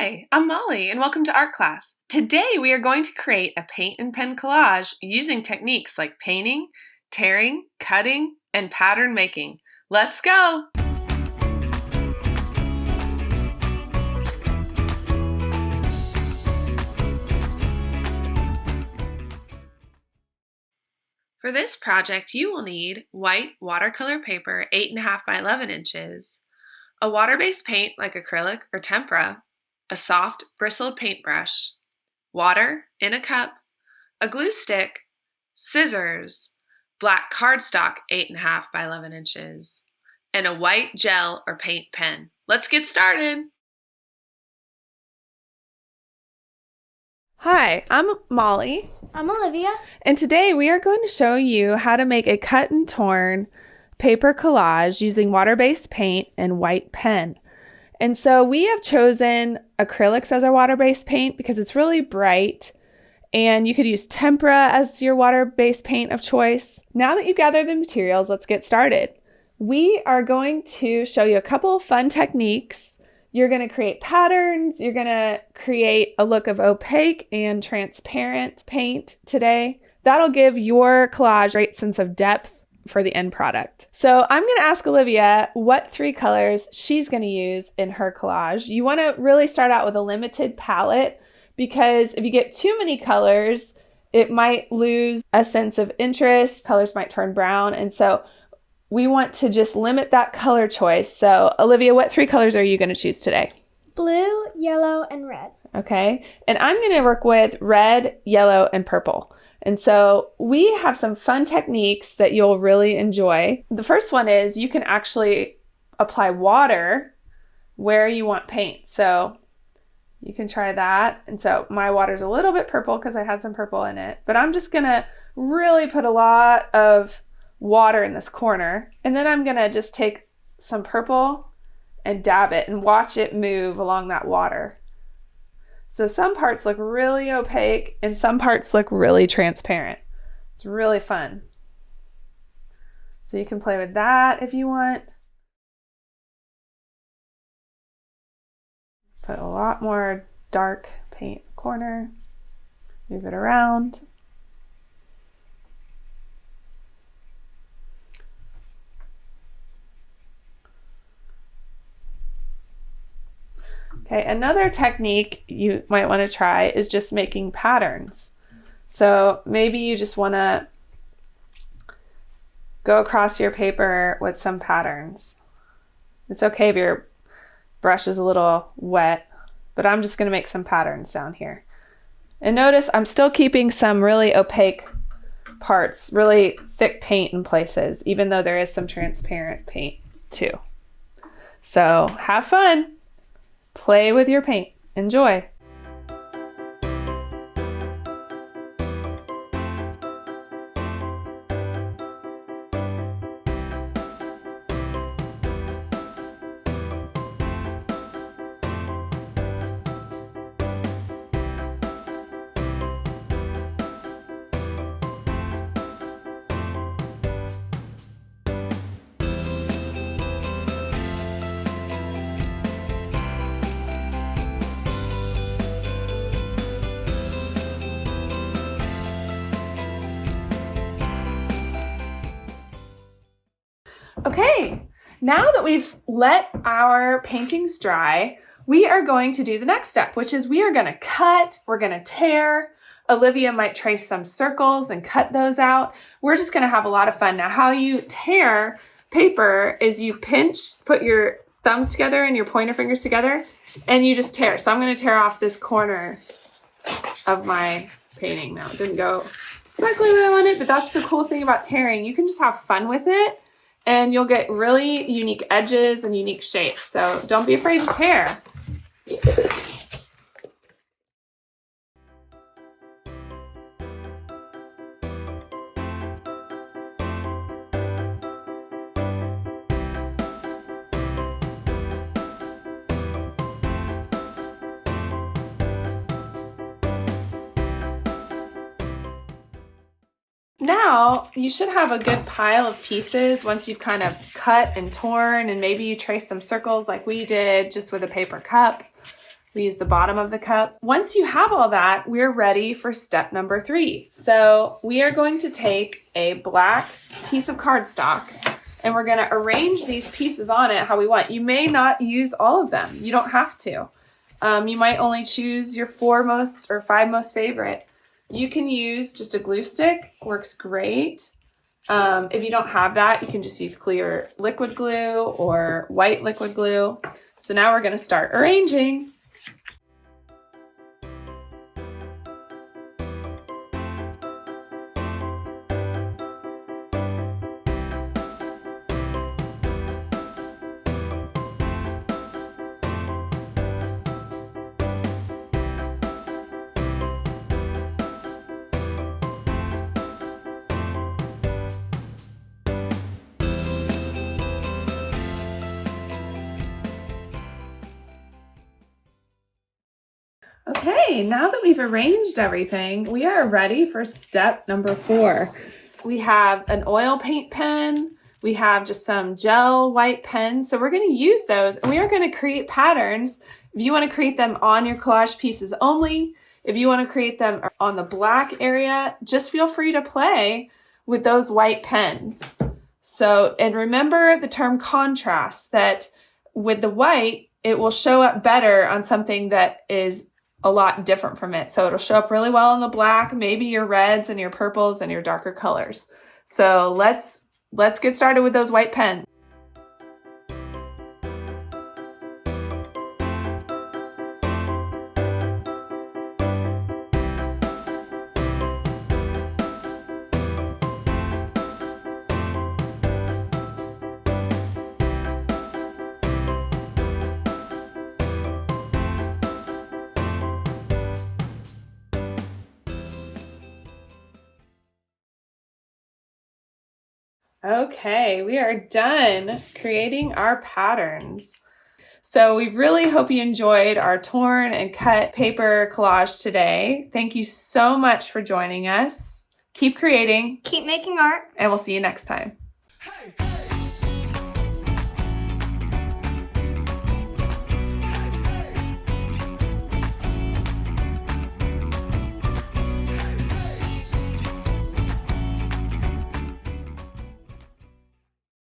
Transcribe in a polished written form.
Hi, I'm Molly, and welcome to art class. Today we are going to create a paint and pen collage using techniques like painting, tearing, cutting, and pattern making. Let's go! For this project, you will need white watercolor paper 8.5 by 11 inches, a water-based paint like acrylic or tempera, a soft bristled paintbrush, water in a cup, a glue stick, scissors, black cardstock 8.5 by 11 inches, and a white gel or paint pen. Let's get started. Hi, I'm Molly. I'm Olivia. And today we are going to show you how to make a cut and torn paper collage using water-based paint and white pen. And so we have chosen acrylics as our water-based paint because it's really bright, and you could use tempera as your water-based paint of choice. Now that you've gathered the materials, let's get started. We are going to show you a couple of fun techniques. You're going to create patterns. You're going to create a look of opaque and transparent paint today. That'll give your collage a great sense of depth for the end product. So I'm going to ask Olivia what 3 colors she's going to use in her collage. You want to really start out with a limited palette, because if you get too many colors, it might lose a sense of interest. Colors might turn brown. And so we want to just limit that color choice. So Olivia, what 3 colors are you going to choose today? Blue, yellow, and red. Okay. And I'm going to work with red, yellow, and purple. And so we have some fun techniques that you'll really enjoy. The first one is you can actually apply water where you want paint. So you can try that. And so my water's a little bit purple because I had some purple in it, but I'm just gonna really put a lot of water in this corner. And then I'm gonna just take some purple and dab it and watch it move along that water. So some parts look really opaque and some parts look really transparent. It's really fun. So you can play with that if you want. Put a lot more dark paint corner. Move it around. Okay, another technique you might want to try is just making patterns. So maybe you just want to go across your paper with some patterns. It's okay if your brush is a little wet, but I'm just going to make some patterns down here. And notice I'm still keeping some really opaque parts, really thick paint in places, even though there is some transparent paint too. So have fun. Play with your paint. Enjoy. Okay, now that we've let our paintings dry, we are going to do the next step, which is we are going to cut, we're going to tear. Olivia might trace some circles and cut those out. We're just going to have a lot of fun. Now, how you tear paper is you pinch, put your thumbs together and your pointer fingers together, and you just tear. So I'm going to tear off this corner of my painting. Now, it didn't go exactly where I wanted, but that's the cool thing about tearing. You can just have fun with it, and you'll get really unique edges and unique shapes. So don't be afraid to tear. Now you should have a good pile of pieces once you've kind of cut and torn, and maybe you trace some circles like we did just with a paper cup. We use the bottom of the cup. Once you have all that, we're ready for step number 3. So we are going to take a black piece of cardstock and we're going to arrange these pieces on it how we want. You may not use all of them. You don't have to. You might only choose your 4 most or 5 most favorite. You can use just a glue stick, works great. If you don't have that, you can just use clear liquid glue or white liquid glue. So now we're going to start arranging. Okay, now that we've arranged everything, we are ready for step number 4. We have an oil paint pen. We have just some gel white pens. So we're going to use those and we are going to create patterns. If you want to create them on your collage pieces only, if you want to create them on the black area, just feel free to play with those white pens. So, and remember the term contrast, that with the white, it will show up better on something that is a lot different from it. So it'll show up really well on the black, maybe your reds and your purples and your darker colors. So let's get started with those white pens. Okay, we are done creating our patterns. So we really hope you enjoyed our torn and cut paper collage today. Thank you so much for joining us. Keep creating. Keep making art. And we'll see you next time. Hey.